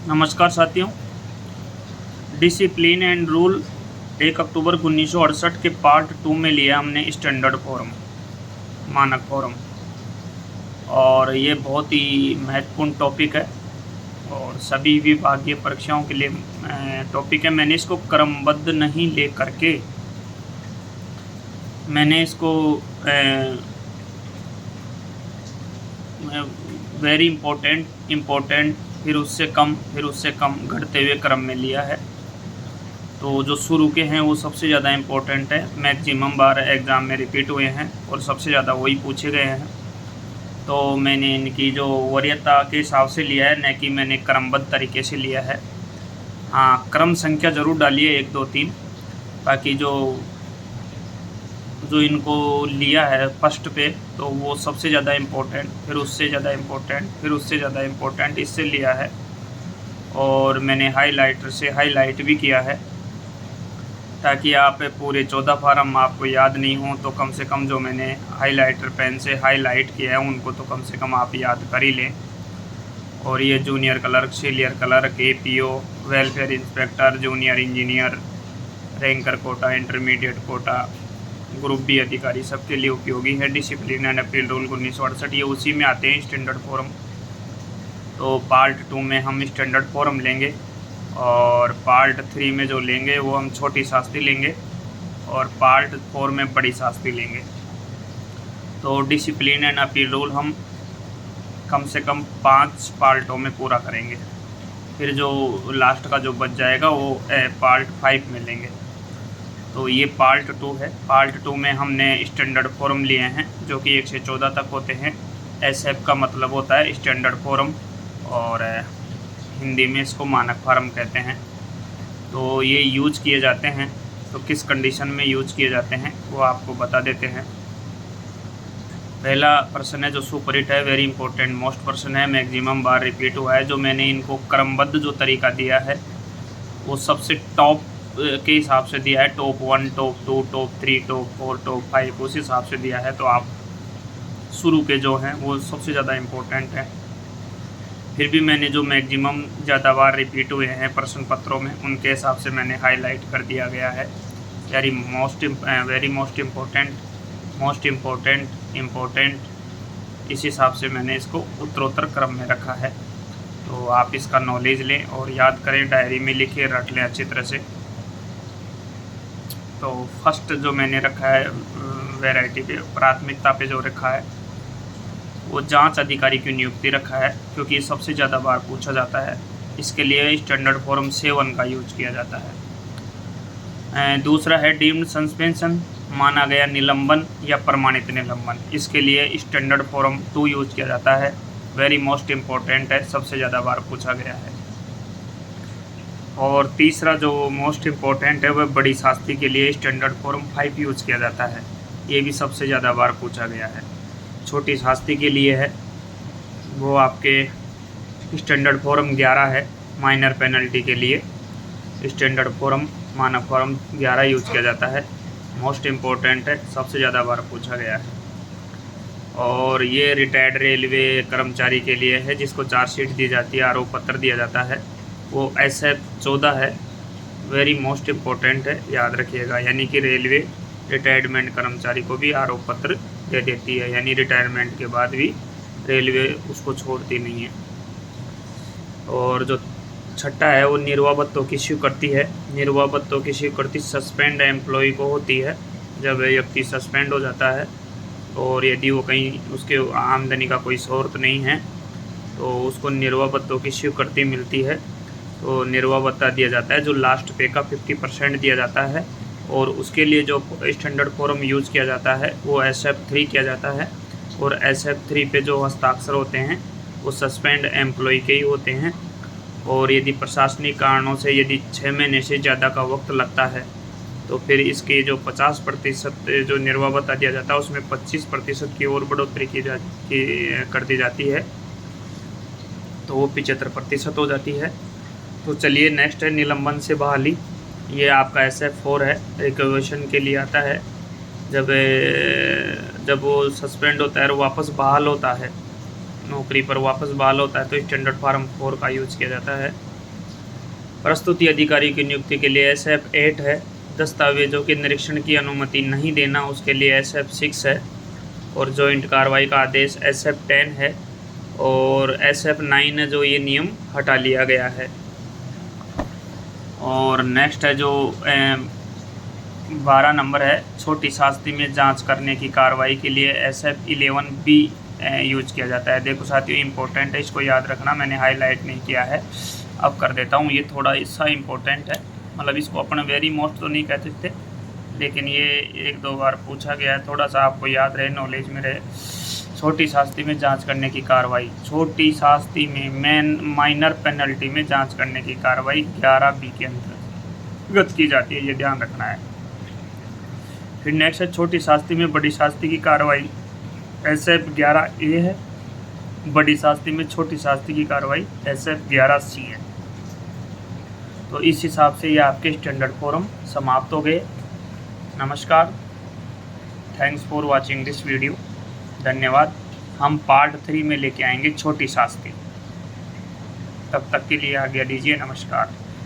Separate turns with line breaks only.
नमस्कार साथियों। Discipline and rule 1 अक्टूबर 1968 के पार्ट 2 में लिया हमने स्टैंडर्ड फॉर्म, मानक फॉर्म। और ये बहुत ही महत्वपूर्ण टॉपिक है और सभी विभागीय परीक्षाओं के लिए टॉपिक है। मैंने इसको क्रमबद्ध नहीं ले करके मैंने इसको वेरी इम्पोर्टेंट फिर उससे कम घटते हुए क्रम में लिया है। तो जो शुरू के हैं वो सबसे ज़्यादा इम्पोर्टेंट है, मैक्सिमम बार एग्ज़ाम में रिपीट हुए हैं और सबसे ज़्यादा वही पूछे गए हैं। तो मैंने इनकी जो वरीयता के हिसाब से लिया है, न कि मैंने क्रमबद्ध तरीके से लिया है। हाँ, क्रम संख्या ज़रूर डालिए 1 2 3, ताकि जो इनको लिया है फर्स्ट पे तो वो सबसे ज़्यादा इम्पोर्टेंट, फिर उससे ज़्यादा इम्पोर्टेंट, फिर उससे ज़्यादा इम्पोर्टेंट इससे लिया है। और मैंने हाईलाइटर से हाईलाइट भी किया है, ताकि आप पूरे 14 फार्म आपको याद नहीं हो तो कम से कम जो मैंने हाईलाइटर पेन से हाईलाइट किया है उनको तो कम से कम आप याद कर ही लें। और ये junior clerk, senior clerk, APO, welfare inspector, junior engineer, ranker quota, intermediate quota, group B अधिकारी सबके लिए उपयोगी है। डिसिप्लिन एंड अपील रूल 1968 ये उसी में आते हैं, स्टैंडर्ड फॉर्म। तो पार्ट 2 में हम स्टैंडर्ड फॉर्म लेंगे और पार्ट 3 में जो लेंगे वो हम छोटी शास्त्री लेंगे और पार्ट 4 में बड़ी शास्त्री लेंगे। तो डिसिप्लिन एंड अपील रूल हम कम से कम 5 पार्टों में पूरा करेंगे, फिर जो लास्ट का जो बच जाएगा वो पार्ट 5 में लेंगे। तो ये पार्ट 2 है। पार्ट 2 में हमने स्टैंडर्ड फॉर्म लिए हैं जो कि 1 से 14 तक होते हैं। SF का मतलब होता है स्टैंडर्ड फॉर्म और हिंदी में इसको मानक फॉर्म कहते हैं। तो ये यूज किए जाते हैं। तो किस कंडीशन में यूज किए जाते हैं वो आपको बता देते हैं। पहला प्रश्न है जो सुपर हिट है, वेरी इंपॉर्टेंट मोस्ट प्रश्न है, मैक्सिमम बार रिपीट हुआ है। जो मैंने इनको क्रमबद्ध जो तरीका दिया है वो सबसे टॉप के हिसाब से दिया है, top 1, top 2, top 3, top 4, top 5 उस हिसाब से दिया है। तो आप शुरू के जो हैं वो सबसे ज़्यादा इम्पोर्टेंट है। फिर भी मैंने जो मैक्सिमम ज़्यादा बार रिपीट हुए हैं प्रश्न पत्रों में उनके हिसाब से मैंने हाईलाइट कर दिया गया है। वेरी मोस्ट इम्पोर्टेंट इस हिसाब से मैंने इसको उत्तरोत्तर क्रम में रखा है। तो आप इसका नॉलेज लें और याद करें, डायरी में लिखिए, रट लें अच्छी तरह से। तो फर्स्ट जो मैंने रखा है वैरायटी पे, प्राथमिकता पे जो रखा है वो जांच अधिकारी की नियुक्ति रखा है, क्योंकि सबसे ज़्यादा बार पूछा जाता है। इसके लिए स्टैंडर्ड फॉर्म 7 का यूज किया जाता है। दूसरा है डीम्ड सस्पेंशन, माना गया निलंबन या प्रमाणित निलंबन। इसके लिए स्टैंडर्ड फॉर्म 2 यूज किया जाता है। वेरी मोस्ट इम्पोर्टेंट है, सबसे ज़्यादा बार पूछा गया है। और तीसरा जो मोस्ट इम्पोर्टेंट है वह बड़ी शास्त्री के लिए स्टैंडर्ड फॉर्म 5 यूज किया जाता है। ये भी सबसे ज़्यादा बार पूछा गया है। छोटी शास्त्री के लिए है वो आपके स्टैंडर्ड फॉर्म 11 है। माइनर पेनल्टी के लिए स्टैंडर्ड फॉर्म मानक फॉर्म 11 यूज किया जाता है। मोस्ट इम्पोर्टेंट है, सबसे ज़्यादा बार पूछा गया है। और ये रिटायर्ड रेलवे कर्मचारी के लिए है जिसको चार्जशीट दी जाती है, आरोप पत्र दिया जाता है, वो SF 14 है। वेरी मोस्ट इम्पोर्टेंट है, याद रखिएगा। यानी कि रेलवे रिटायरमेंट कर्मचारी को भी आरोप पत्र दे देती है, यानी रिटायरमेंट के बाद भी रेलवे उसको छोड़ती नहीं है। और जो छठा है वो निर्वाह भत्तों की स्वीकृति है। निर्वाह भत्तों की स्वीकृति सस्पेंड एम्प्लॉय को होती है जब व्यक्ति सस्पेंड हो जाता है और यदि वो कहीं उसके आमदनी का कोई स्रोत नहीं है तो उसको निर्वाह भत्तों की स्वीकृति मिलती है। तो निर्वाह भत्ता दिया जाता है जो लास्ट पे का 50% दिया जाता है। और उसके लिए जो स्टैंडर्ड फॉर्म यूज़ किया जाता है वो SF 3 किया जाता है। और SF 3 पे जो हस्ताक्षर होते हैं वो सस्पेंड एम्प्लॉय के ही होते हैं। और यदि प्रशासनिक कारणों से यदि 6 महीने से ज़्यादा का वक्त लगता है तो फिर इसके जो 50% जो निर्वाह भत्ता दिया जाता है उसमें 25% की और बढ़ोतरी कर दी जाती है, तो वो 75% हो जाती है। तो चलिए नेक्स्ट है निलंबन से बहाली। ये आपका SF 4 है, रिकवेशन के लिए आता है। जब वो सस्पेंड होता है और वापस बहाल होता है, नौकरी पर वापस बहाल होता है तो स्टैंडर्ड फॉर्म 4 का यूज किया जाता है। प्रस्तुति अधिकारी की नियुक्ति के लिए SF 8 है। दस्तावेजों के निरीक्षण की अनुमति नहीं देना, उसके लिए SF 6 है। और जॉइंट कार्रवाई का आदेश SF 10 है। और SF 9 है, जो ये नियम हटा लिया गया है। और नेक्स्ट है जो 12 नंबर है, छोटी शास्ति में जांच करने की कार्रवाई के लिए SF 11 भी यूज किया जाता है। देखो साथियों, इम्पोर्टेंट है, इसको याद रखना, मैंने हाईलाइट नहीं किया है, अब कर देता हूँ। ये थोड़ा हिस्सा इम्पोर्टेंट है, मतलब इसको अपन वेरी मोस्ट तो नहीं कह सकते, लेकिन ये 1-2 बार पूछा गया है, थोड़ा सा आपको याद रहे, नॉलेज में रहे। छोटी शास्ति में जांच करने की कार्रवाई, छोटी शास्ति में माइनर पेनल्टी में जांच करने की कार्रवाई 11B के अंतर्गत की जाती है, ये ध्यान रखना है। फिर नेक्स्ट है छोटी शास्ति में बड़ी शास्ति की कार्रवाई, SF 11A है। बड़ी शास्ति में छोटी शास्ति की कार्रवाई SF 11C है। तो इस हिसाब से ये आपके स्टैंडर्ड फॉर्म समाप्त हो गए। नमस्कार, thanks for watching this video, धन्यवाद। हम पार्ट 3 में लेके आएंगे छोटी शास्ति, तब तक के लिए आज्ञा दीजिए, नमस्कार।